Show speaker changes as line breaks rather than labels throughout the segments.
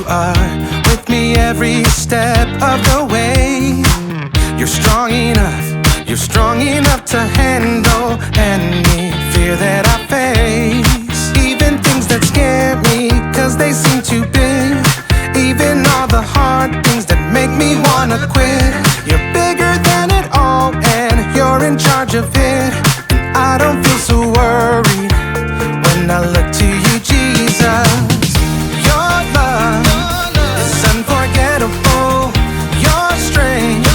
you are with me every step of the way. You're strong enough to handle any fear that I face. Even things that scare me, cause they seem too big. Even all the hard things that make me wanna quit. You're bigger than it all and you're in charge of it. And I don't feel so worried when I look to you, Jesus. Your love is unforgettable. Your strength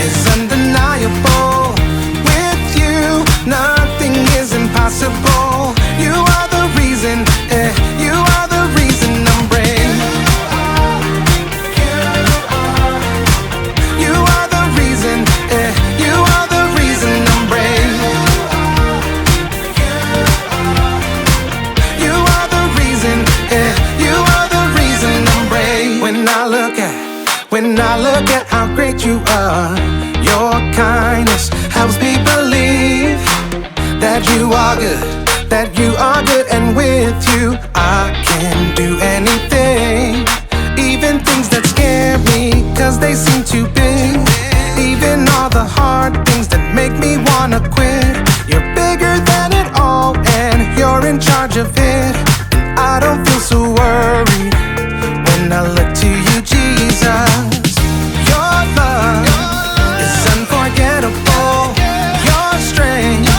is undeniable. With you, nothing is impossible. You are the reason, you are the reason I'm brave. You are the reason, you are the reason I'm brave. You are the reason, you are the reason I'm brave. When I look at how great you are, your kindness helps me believe that you are good, and with you I can do anything. Even things that scare me, cause they seem too big. Even all the hard things that make me wanna quit. You're bigger than it all and you're in charge of it. And I don't feel so worried when I look to you, Jesus. Your love is unforgettable. Your strength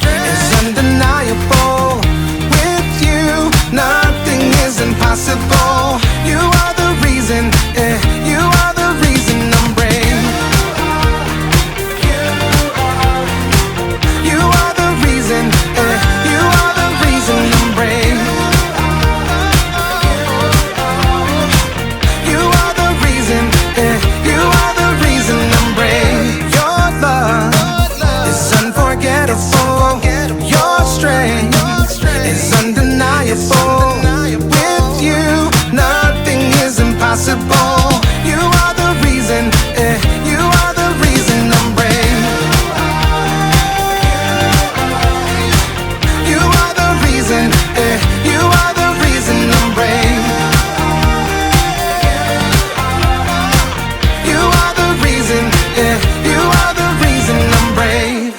is undeniable. With you, nothing is impossible. You are the reason, you are the reason I'm brave. You are the reason, you are the reason I'm brave. You are the reason, you are the reason I'm brave. Your love is unforgettable. Your strength is undeniable. With you, nothing is impossible. You are the reason, you are the reason I'm brave. You are the reason, you are the reason I'm brave. You are the reason, you are the reason I'm brave.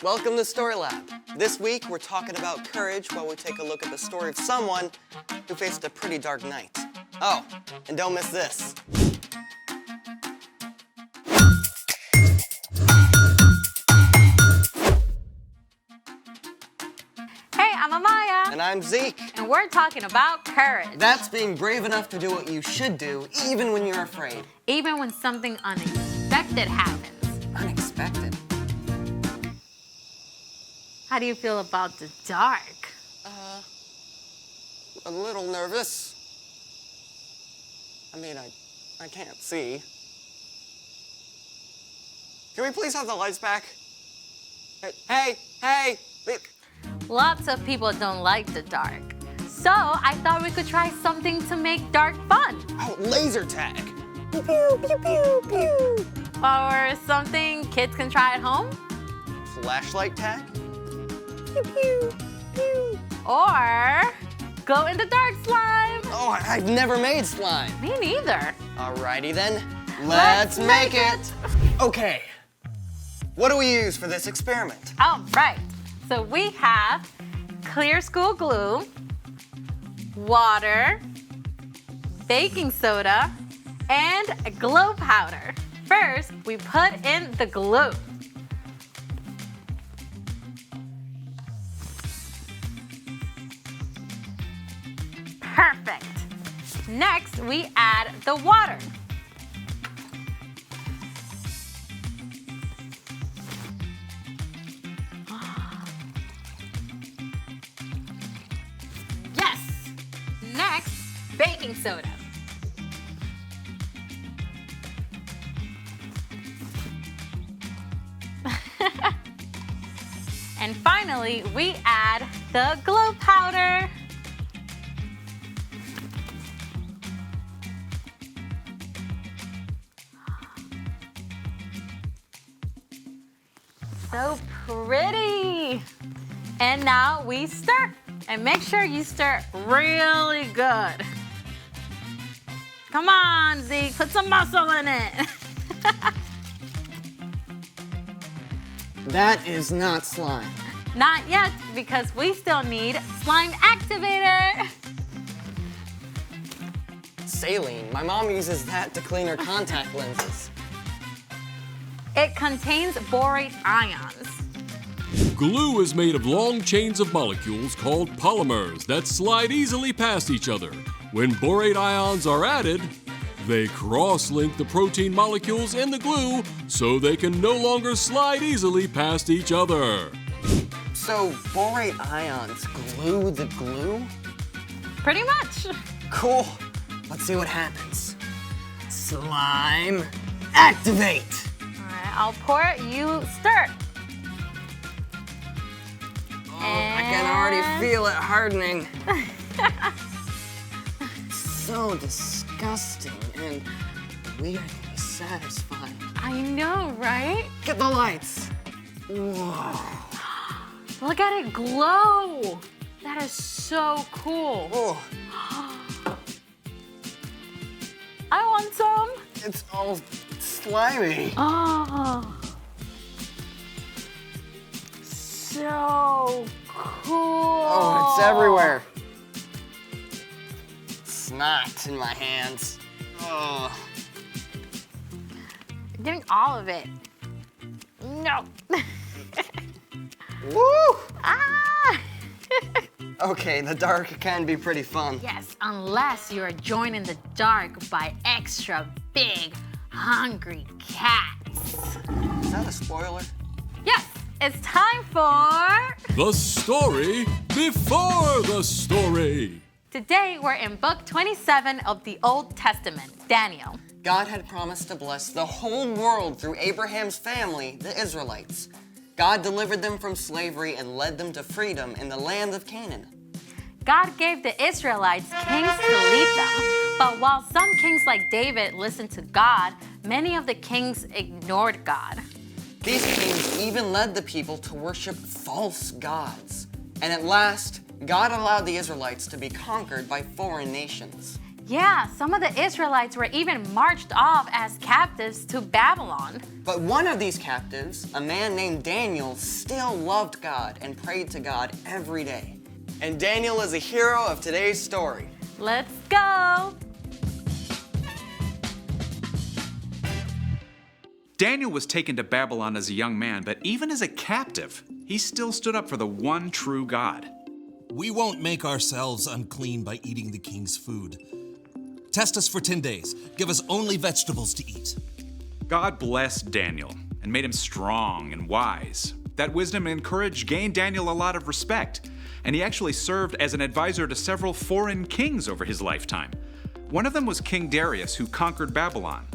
Welcome to Story Lab. This week we're talking about courage while we take a look at the story of someone who faced a pretty dark night. Oh, and don't miss this.
Hey, I'm Amaya.
And I'm Zeke.
And we're talking about courage.
That's being brave enough to do what you should do, even when you're afraid.
Even when something unexpected happens.
Unexpected?
How do you feel about the dark?
A little nervous. I mean, I can't see. Can we please have the lights back? Hey!
Lots of people don't like the dark. So I thought we could try something to make dark fun.
Oh, laser tag.
Pew, pew, pew, pew, pew. Or something kids can try at home.
Flashlight tag?
Pew, pew, pew. Or glow in the dark slime.
Oh, I've never made slime.
Me neither.
Alrighty then, let's make it. Okay, what do we use for this experiment?
All right. So we have clear school glue, water, baking soda, and glow powder. First, we put in the glue. Perfect. Next, we add the water. Yes. Next, baking soda. And finally, we add the glow powder. So pretty. And now we stir. And make sure you stir really good. Come on, Zeke, put some muscle in it.
That is not slime.
Not yet, because we still need slime activator.
Saline. My mom uses that to clean her contact lenses.
It contains borate ions.
Glue is made of long chains of molecules called polymers that slide easily past each other. When borate ions are added, they cross-link the protein molecules in the glue so they can no longer slide easily past each other.
So borate ions glue the glue?
Pretty much.
Cool. Let's see what happens. Slime activate.
All right, I'll pour it, you stir.
I can already feel it hardening. So disgusting and weirdly satisfying.
I know, right?
Get the lights. Whoa.
Look at it glow. That is so cool.
Oh,
I want some.
it's all slimy.
Oh. So cool.
Oh, it's everywhere. Snot in my hands. Oh.
You're getting all of it. No.
Woo!
Ah!
Okay, the dark can be pretty fun.
Yes, unless you are joined in the dark by extra big, hungry cats.
Is that a spoiler?
Yes, it's time for...
The story before the story.
Today, we're in book 27 of the Old Testament, Daniel.
God had promised to bless the whole world through Abraham's family, the Israelites. God delivered them from slavery and led them to freedom in the land of Canaan.
God gave the Israelites kings to lead them, but while some kings like David listened to God, many of the kings ignored God.
These kings even led the people to worship false gods. And at last, God allowed the Israelites to be conquered by foreign nations.
Yeah, some of the Israelites were even marched off as captives to Babylon.
But one of these captives, a man named Daniel, still loved God and prayed to God every day. And Daniel is a hero of today's story.
Let's go!
Daniel was taken to Babylon as a young man, but even as a captive, he still stood up for the one true God.
We won't make ourselves unclean by eating the king's food. Test us for 10 days. Give us only vegetables to eat.
God blessed Daniel and made him strong and wise. That wisdom and courage gained Daniel a lot of respect, and he actually served as an advisor to several foreign kings over his lifetime. One of them was King Darius, who conquered Babylon.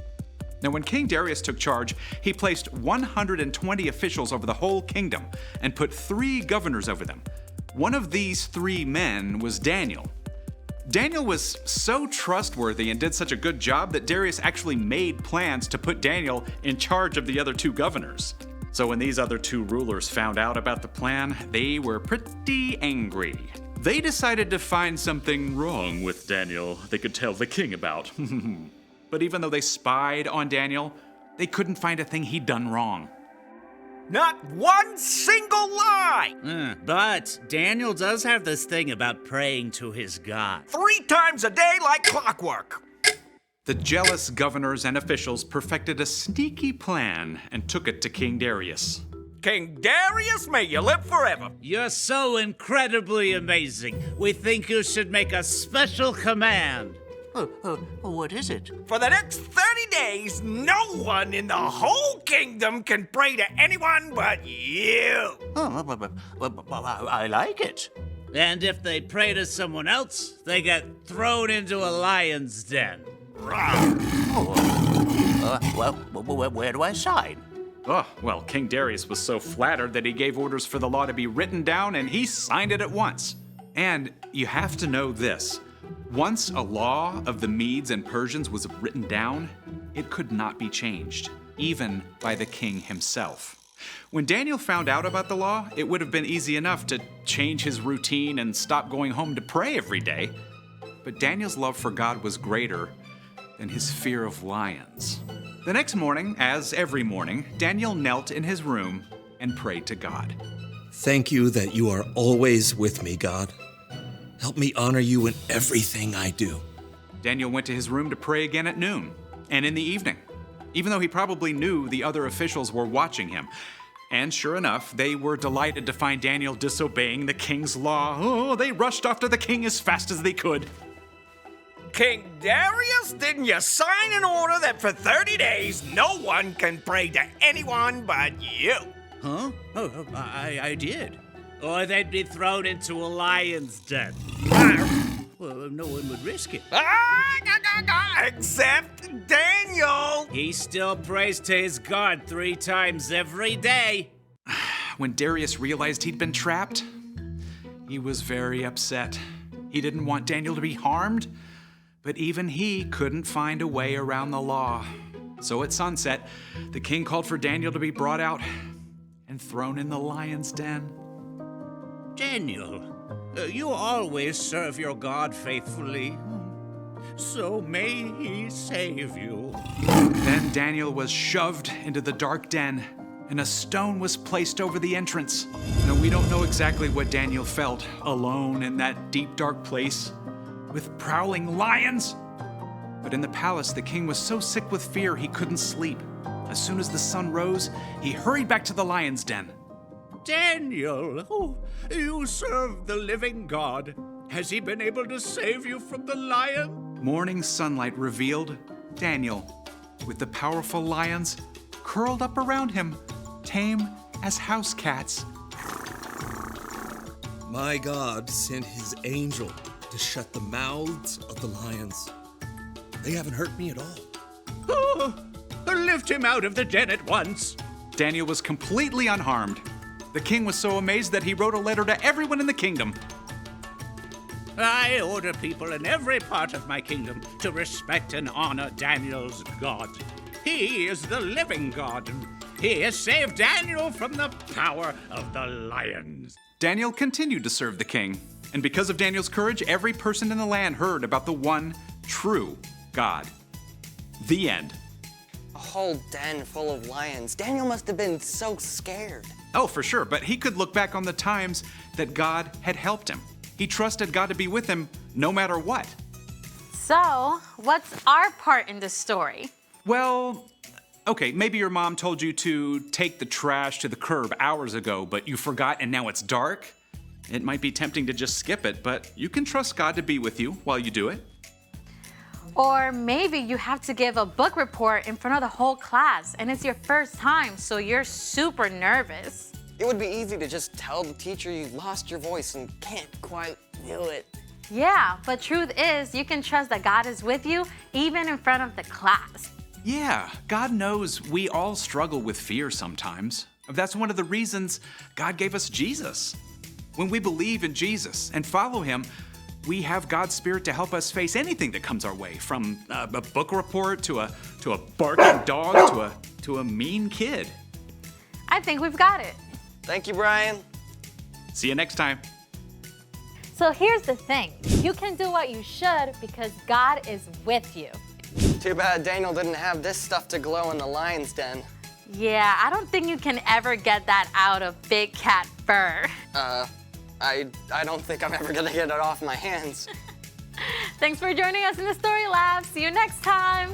Now, when King Darius took charge, he placed 120 officials over the whole kingdom and put 3 governors over them. One of these 3 men was Daniel. Daniel was so trustworthy and did such a good job that Darius actually made plans to put Daniel in charge of the other 2 governors. So when these other 2 rulers found out about the plan, they were pretty angry. They decided to find something wrong with Daniel they could tell the king about. But even though they spied on Daniel, they couldn't find a thing he'd done wrong.
Not one single lie!
But Daniel does have this thing about praying to his God.
3 times a day like clockwork.
The jealous governors and officials perfected a sneaky plan and took it to King Darius.
King Darius, may you live forever.
You're so incredibly amazing. We think you should make a special command. What is it?
For the next 30 days, no one in the whole kingdom can pray to anyone but you.
I like it. And if they pray to someone else, they get thrown into a lion's den. Where do I sign?
Oh, well, King Darius was so flattered that he gave orders for the law to be written down, and he signed it at once. And you have to know this. Once a law of the Medes and Persians was written down, it could not be changed, even by the king himself. When Daniel found out about the law, it would have been easy enough to change his routine and stop going home to pray every day. But Daniel's love for God was greater than his fear of lions. The next morning, as every morning, Daniel knelt in his room and prayed to God.
Thank you that you are always with me, God. Help me honor you in everything I do.
Daniel went to his room to pray again at noon and in the evening, even though he probably knew the other officials were watching him. And sure enough, they were delighted to find Daniel disobeying the king's law. Oh, they rushed after the king as fast as they could.
King Darius, didn't you sign an order that for 30 days no one can pray to anyone but you?
Huh? Oh, I did. Or they'd be thrown into a lion's den. Well, no one would risk it.
Except Daniel.
He still prays to his God 3 times every day.
When Darius realized he'd been trapped, he was very upset. He didn't want Daniel to be harmed, but even he couldn't find a way around the law. So at sunset, the king called for Daniel to be brought out and thrown in the lion's den.
Daniel, you always serve your God faithfully. So may he save you.
Then Daniel was shoved into the dark den, and a stone was placed over the entrance. Now, we don't know exactly what Daniel felt alone in that deep, dark place with prowling lions. But in the palace, the king was so sick with fear he couldn't sleep. As soon as the sun rose, he hurried back to the lion's den.
Daniel, you serve the living God. Has he been able to save you from the lion?
Morning sunlight revealed Daniel, with the powerful lions curled up around him, tame as house cats.
My God sent his angel to shut the mouths of the lions. They haven't hurt me at all.
Oh, lift him out of the den at once.
Daniel was completely unharmed. The king was so amazed that he wrote a letter to everyone in the kingdom.
I order people in every part of my kingdom to respect and honor Daniel's God. He is the living God, and he has saved Daniel from the power of the lions.
Daniel continued to serve the king, and because of Daniel's courage, every person in the land heard about the one true God. The end.
A whole den full of lions. Daniel must have been so scared.
Oh, for sure, but he could look back on the times that God had helped him. He trusted God to be with him no matter what.
So, what's our part in this story?
Well, okay, maybe your mom told you to take the trash to the curb hours ago, but you forgot and now it's dark. It might be tempting to just skip it, but you can trust God to be with you while you do it.
Or maybe you have to give a book report in front of the whole class and it's your first time, so you're super nervous.
It would be easy to just tell the teacher you lost your voice and can't quite do it.
Yeah, but truth is, you can trust that God is with you even in front of the class.
Yeah, God knows we all struggle with fear sometimes. That's one of the reasons God gave us Jesus. When we believe in Jesus and follow him, we have God's Spirit to help us face anything that comes our way, from a book report to a barking dog to a mean kid.
I think we've got it.
Thank you, Brian.
See you next time.
So here's the thing. You can do what you should because God is with you.
Too bad Daniel didn't have this stuff to glow in the lion's den.
Yeah, I don't think you can ever get that out of big cat fur.
I don't think I'm ever gonna get it off my hands.
Thanks for joining us in the Story Lab. See you next time.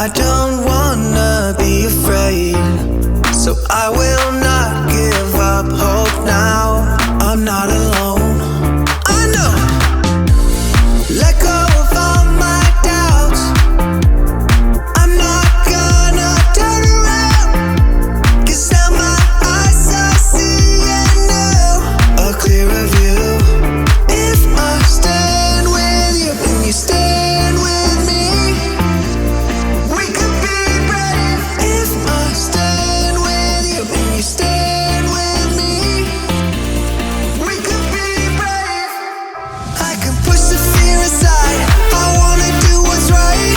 I don't wanna be afraid, so I will not give up hope now. I'm not alone. I know. Let go of all my doubts. I'm not gonna turn around, 'cause now my eyes are seeing new, a clearer view. If I stand with you and you stand with me, we could be brave. If I stand with you and you stand with me, we could be brave. I can push the fear aside. I wanna do what's right.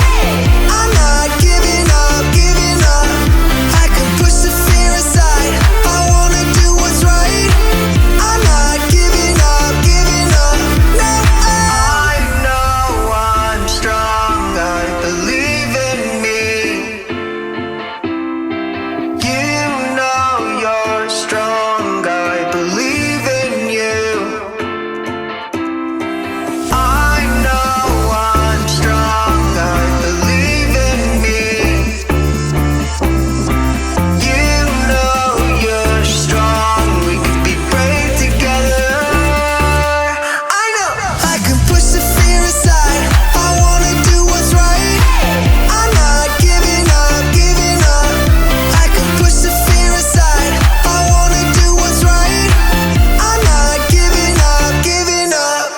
I'm not giving up, giving up. I can push the fear aside. I wanna do what's right. I'm not giving up, giving up. No, I know I'm strong. I believe in me. You know you're strong. I believe in you. I know I'm strong. I believe in me. You know you're strong. We could be brave together. I know I can push the fear aside. I wanna do what's right. I'm not giving up, giving up. I can push the fear aside. I wanna do what's right. I'm not giving up, giving up.